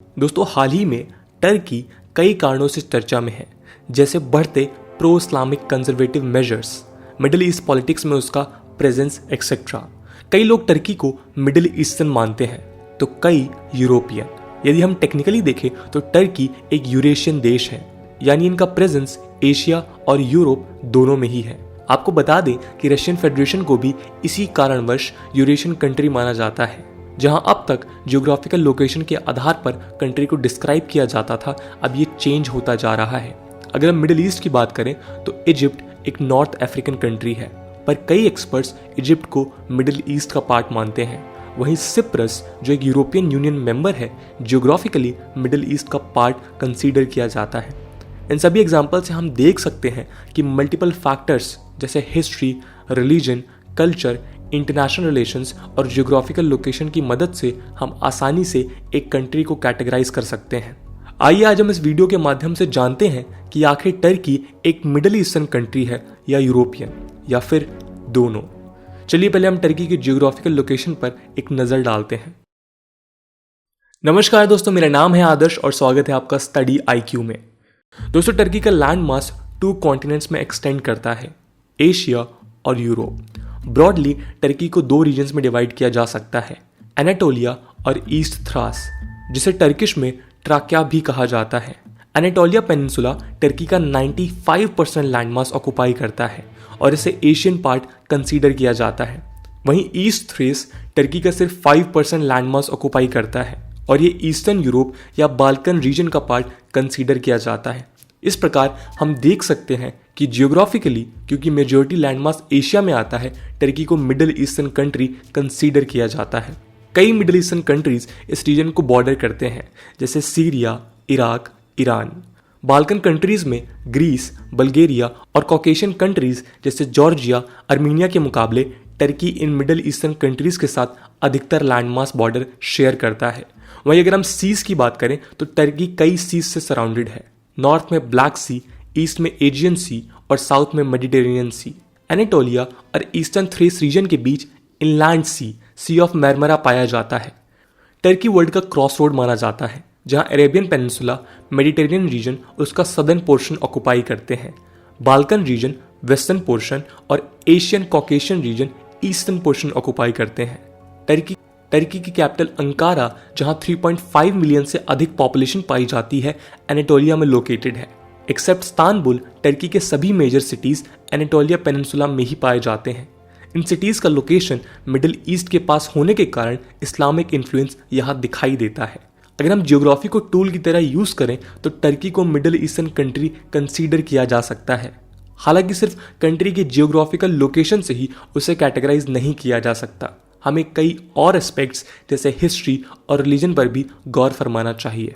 दोस्तों हाल ही में टर्की कई कारणों से चर्चा में है, जैसे बढ़ते pro Islamic conservative measures, middle east politics में उसका प्रेजेंस एक्सेट्रा। कई लोग टर्की को मिडिल ईस्टर्न मानते हैं तो कई यूरोपियन। यदि हम टेक्निकली देखें तो टर्की एक यूरेशियन देश है, यानी इनका प्रेजेंस एशिया और यूरोप दोनों में ही है। आपको बता दें कि रशियन फेडरेशन को भी इसी कारणवश यूरेशियन कंट्री माना जाता है। जहां अब तक जियोग्राफिकल लोकेशन के आधार पर कंट्री को डिस्क्राइब किया जाता था, अब ये चेंज होता जा रहा है। अगर हम मिडिल ईस्ट की बात करें तो इजिप्ट एक नॉर्थ अफ्रीकन कंट्री है, पर कई एक्सपर्ट्स इजिप्ट को मिडिल ईस्ट का पार्ट मानते हैं। वहीं सिप्रस, जो एक यूरोपियन यूनियन मेंबर है, जियोग्राफिकली मिडिल ईस्ट का पार्ट कंसीडर किया जाता है। इन सभी एग्जाम्पल से हम देख सकते हैं कि मल्टीपल फैक्टर्स जैसे history, religion, culture, international relations और जियोग्राफिकल लोकेशन की मदद से हम आसानी से एक कंट्री को कैटेगराइज कर सकते हैं। आइए आज हम इस वीडियो के माध्यम से जानते हैं कि आखिर टर्की एक मिडिल ईस्टर्न कंट्री है या यूरोपियन या फिर दोनों। चलिए पहले हम टर्की के जियोग्राफिकल लोकेशन पर एक नजर डालते हैं। नमस्कार दोस्तों, मेरा नाम है आदर्श और स्वागत है आपका स्टडी IQ में। दोस्तों टर्की का लैंड मास 2 कॉन्टिनेंट्स में एक्सटेंड करता है, एशिया और यूरोप। ब्रॉडली टर्की को 2 रीजन्स में डिवाइड किया जा सकता है, एनाटोलिया और ईस्ट थ्रास, जिसे टर्किश में ट्राक्या भी कहा जाता है। एनाटोलिया पेनिनसुला टर्की का 95% लैंडमास ऑक्युपाई करता है और इसे एशियन पार्ट कंसीडर किया जाता है। वहीं ईस्ट थ्रेस टर्की का सिर्फ 5% लैंडमास ऑक्युपाई करता है और ये ईस्टर्न यूरोप या बाल्कन रीजन का पार्ट कंसीडर किया जाता है। इस प्रकार हम देख सकते हैं कि जियोग्राफिकली क्योंकि मेजॉरिटी लैंडमास एशिया में आता है, टर्की को मिडिल ईस्टर्न कंट्री कंसीडर किया जाता है। कई मिडिल ईस्टर्न कंट्रीज इस रीजन को बॉर्डर करते हैं, जैसे Syria, Iraq, Iran. Balkan countries में ग्रीस, बल्गेरिया और कॉकेशियन कंट्रीज जैसे जॉर्जिया, आर्मीनिया के मुकाबले Turkey in middle eastern countries के साथ अधिकतर लैंडमास बॉर्डर शेयर करता है। वहीं अगर हम सीज की बात करें तो टर्की कई सीज से सराउंडेड है। नॉर्थ में ब्लैक सी, ईस्ट में एजियन सी और साउथ में मेडिटेरेनियन सी। एनाटोलिया और ईस्टर्न थ्रेस रीजन के बीच इनलैंड सी ऑफ मैरमरा पाया जाता है। टर्की वर्ल्ड का क्रॉसरोड माना जाता है, जहां अरेबियन पेनिनसुला, मेडिटेरेनियन रीजन उसका सदर्न पोर्शन ऑक्युपाई करते हैं, बाल्कन रीजन वेस्टर्न पोर्शन और Asian Caucasian region eastern portion occupy करते हैं। टर्की की कैपिटल अंकारा, जहां 3.5 मिलियन से अधिक पॉपुलेशन पाई जाती है, एनाटोलिया में लोकेटेड है। एक्सेप्ट इस्तांबुल, टर्की के सभी मेजर सिटीज एनाटोलिया पेनिनसुला में ही पाए जाते हैं। इन सिटीज का लोकेशन मिडिल ईस्ट के पास होने के कारण इस्लामिक इन्फ्लुएंस यहाँ दिखाई देता है। अगर हम जियोग्राफी को टूल की तरह यूज करें तो टर्की को मिडिल ईस्टर्न कंट्री कंसीडर किया जा सकता है। हालांकि सिर्फ कंट्री के जियोग्राफिकल लोकेशन से ही उसे कैटेगराइज नहीं किया जा सकता, हमें कई और एस्पेक्ट्स जैसे हिस्ट्री और रिलीजन पर भी गौर फरमाना चाहिए।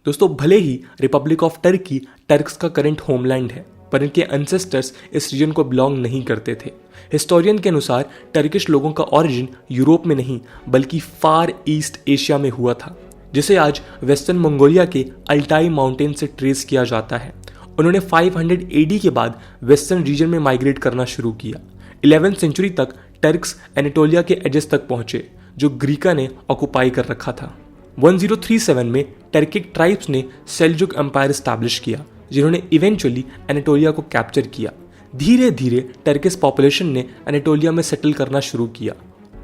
दोस्तों भले ही रिपब्लिक ऑफ टर्की टर्क्स का करंट होमलैंड है, पर इनके एंसेस्टर्स इस रीजन को बिलोंग नहीं करते थे। हिस्टोरियन के अनुसार टर्किश लोगों का ओरिजिन यूरोप में नहीं बल्कि फार ईस्ट एशिया में हुआ था, जिसे आज वेस्टर्न मंगोलिया के अल्टाई माउंटेन से ट्रेस किया जाता है। उन्होंने 500 AD के बाद वेस्टर्न रीजन में माइग्रेट करना शुरू किया। 11वीं सेंचुरी तक टर्क्स एनाटोलिया के एजेस तक पहुंचे, जो ग्रीका ने ऑक्युपाई कर रखा था। 1037 में टर्किक ट्राइब्स ने सेल्जुक एम्पायर स्टैब्लिश किया, जिन्होंने इवेंचुअली एनाटोलिया को कैप्चर किया। धीरे धीरे टर्किश पॉपुलेशन ने एनाटोलिया में सेटल करना शुरू किया।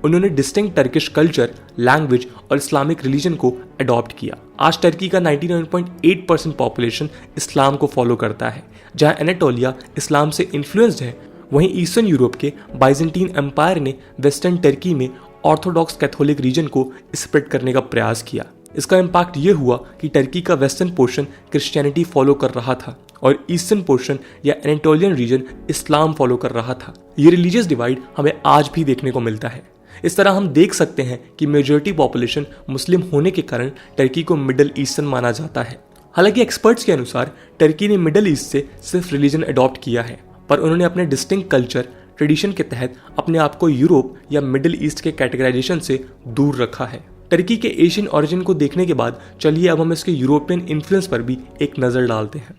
उन्होंने डिस्टिंक्ट टर्किश कल्चर, लैंग्वेज और इस्लामिक रिलीजन को अडॉप्ट किया। आज टर्की का 99.8% पॉपुलेशन इस्लाम को फॉलो करता है। जहां एनाटोलिया इस्लाम से इन्फ्लुएंस्ड है, वहीं ईस्टर्न यूरोप के बाइजेंटीन एम्पायर ने वेस्टर्न टर्की में ऑर्थोडॉक्स कैथोलिक रीजन को स्प्रेड करने का प्रयास किया। इसका इम्पैक्ट ये हुआ कि टर्की का वेस्टर्न पोर्शन क्रिश्चियनिटी फॉलो कर रहा था और ईस्टर्न पोर्शन या एनाटोलियन रीजन इस्लाम फॉलो कर रहा था। ये रिलीजियस डिवाइड हमें आज भी देखने को मिलता है। इस तरह हम देख सकते हैं कि मेजॉरिटी पॉपुलेशन मुस्लिम होने के कारण टर्की को मिडिल ईस्टर्न माना जाता है। हालांकि एक्सपर्ट्स के अनुसार टर्की ने मिडिल ईस्ट से सिर्फ रिलीजन अडॉप्ट किया है, पर उन्होंने अपने डिस्टिंक्ट कल्चर ट्रेडिशन के तहत अपने आप को यूरोप या मिडिल ईस्ट के कैटेगराइजेशन से दूर रखा है। टर्की के एशियन ओरिजिन को देखने के बाद चलिए अब हम इसके यूरोपियन इन्फ्लुएंस पर भी एक नजर डालते हैं।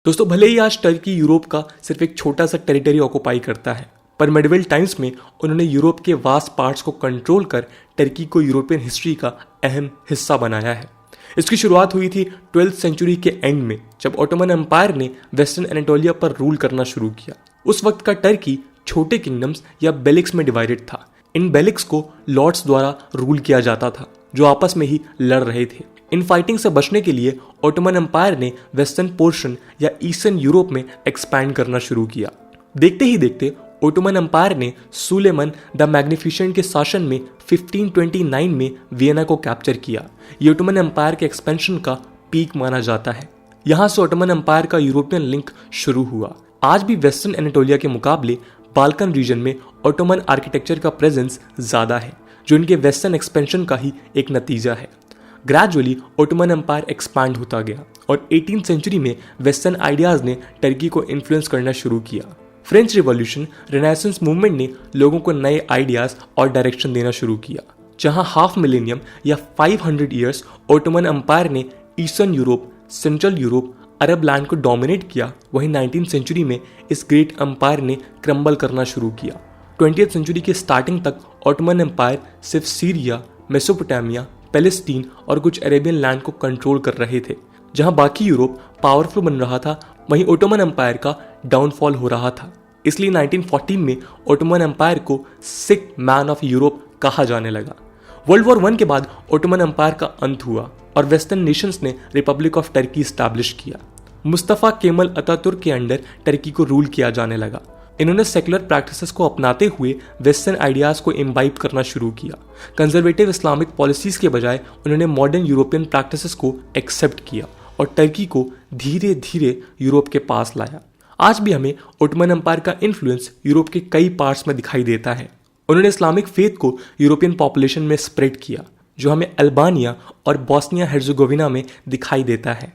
दोस्तों भले ही आज टर्की यूरोप का सिर्फ एक छोटा सा टेरिटरी ऑक्युपाई करता है, पर मेडिवल टाइम्स में उन्होंने यूरोप के वास्ट पार्ट्स को कंट्रोल कर टर्की को यूरोपियन हिस्ट्री का अहम हिस्सा बनाया है। इसकी शुरुआत हुई थी 12th सेंचुरी के एंड में, जब ओटोमन एम्पायर ने वेस्टर्न एनाटोलिया पर रूल करना शुरू किया। उस वक्त का टर्की छोटे किंगडम्स या बेलिक्स में डिवाइडेड था। इन बेलिक्स को लॉर्ड्स द्वारा रूल किया जाता था, जो आपस में ही लड़ रहे थे। इन फाइटिंग से बचने के लिए ओटोमन एम्पायर ने वेस्टर्न पोर्शन या ईस्टर्न यूरोप में एक्सपैंड करना शुरू किया। देखते ही देखते ओटोमन एम्पायर ने सुलेमान द मैग्निफिसेंट के शासन में 1529 में वियना को कैप्चर किया। ये ओटोमन एम्पायर के एक्सपेंशन का पीक माना जाता है। यहाँ से ओटोमन एम्पायर का यूरोपियन लिंक शुरू हुआ। आज भी वेस्टर्न एनाटोलिया के मुकाबले बाल्कन रीजन में ओटोमन आर्किटेक्चर का प्रेजेंस ज्यादा है, जो इनके वेस्टर्न एक्सपेंशन का ही एक नतीजा है। ग्रेजुअली ओटोमन एम्पायर एक्सपैंड होता गया और 18th सेंचुरी में वेस्टर्न आइडियाज ने टर्की को इन्फ्लुएंस करना शुरू किया। फ्रेंच रिवॉल्यूशन, रेनेसेंस मूवमेंट ने लोगों को नए आइडियाज और डायरेक्शन देना शुरू किया। जहां हाफ मिलेनियम या 500 ईयर्स ओटोमन एम्पायर ने ईस्टर्न यूरोप, सेंट्रल यूरोप, अरब लैंड को डोमिनेट किया, वहीं 19th सेंचुरी में इस ग्रेट एम्पायर ने क्रम्बल करना शुरू किया। 20th सेंचुरी के स्टार्टिंग तक ओटोमन एम्पायर सिर्फ सीरिया, मेसोपोटामिया, पैलेस्टीन और कुछ अरेबियन लैंड को कंट्रोल कर रहे थे। जहां बाकी यूरोप पावरफुल बन रहा था, वहीं ओटोमन एम्पायर का डाउनफॉल हो रहा था। इसलिए 1914 में ओटोमन एम्पायर को सिक मैन ऑफ यूरोप कहा जाने लगा। वर्ल्ड वॉर 1 के बाद ओटोमन एम्पायर का अंत हुआ और वेस्टर्न नेशंस ने रिपब्लिक ऑफ टर्की स्टैब्लिश किया। मुस्तफा केमल अतातुर्क के अंडर टर्की को रूल किया जाने लगा। इन्होंने सेकुलर प्रैक्टिसेस को अपनाते हुए वेस्टर्न आइडियाज को इम्बाइब करना शुरू किया। कंजर्वेटिव इस्लामिक पॉलिसीज के बजाय उन्होंने मॉडर्न यूरोपियन प्रैक्टिसेस को एक्सेप्ट किया और टर्की को धीरे धीरे यूरोप के पास लाया। आज भी हमें ओटोमन एम्पायर का इन्फ्लुएंस यूरोप के कई पार्ट्स में दिखाई देता है। उन्होंने इस्लामिक फेथ को यूरोपियन पॉपुलेशन में स्प्रेड किया, जो हमें अल्बानिया और बोस्निया हेर्जेगोविना में दिखाई देता है।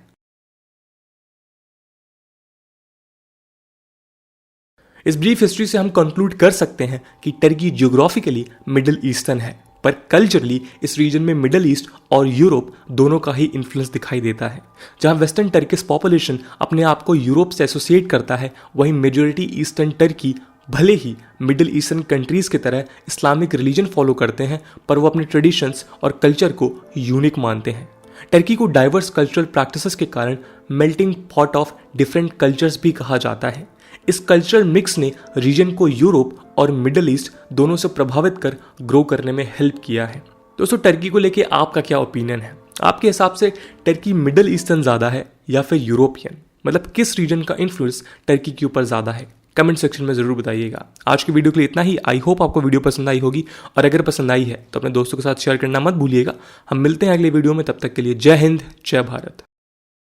इस ब्रीफ हिस्ट्री से हम कंक्लूड कर सकते हैं कि टर्की जियोग्राफिकली मिडिल ईस्टर्न है, पर कल्चरली इस रीजन में मिडिल ईस्ट और यूरोप दोनों का ही इन्फ्लुएंस दिखाई देता है। जहां वेस्टर्न टर्किश पॉपुलेशन अपने आप को यूरोप से एसोसिएट करता है, वहीं मेजॉरिटी ईस्टर्न टर्की भले ही मिडिल ईस्टर्न कंट्रीज की तरह इस्लामिक रिलीजन फॉलो करते हैं, पर वो अपने ट्रेडिशंस और कल्चर को यूनिक मानते हैं। टर्की को डाइवर्स कल्चरल प्रैक्टिसेस के कारण melting pot of different cultures भी कहा जाता है। इस कल्चरल मिक्स ने रीजन को यूरोप और मिडिल ईस्ट दोनों से प्रभावित कर ग्रो करने में हेल्प किया है। दोस्तों, टर्की को लेके आपका क्या ओपिनियन है? आपके हिसाब से टर्की मिडिल ईस्टर्न ज़्यादा है या फिर यूरोपियन? मतलब किस रीजन का इन्फ्लुएंस टर्की के ऊपर ज़्यादा है? कमेंट सेक्शन में ज़रूर बताइएगा। आज की वीडियो के लिए इतना ही। आई होप आपको वीडियो पसंद आई होगी, और अगर पसंद आई है तो अपने दोस्तों के साथ शेयर करना मत भूलिएगा। हम मिलते हैं अगले वीडियो में, तब तक के लिए जय हिंद, जय भारत।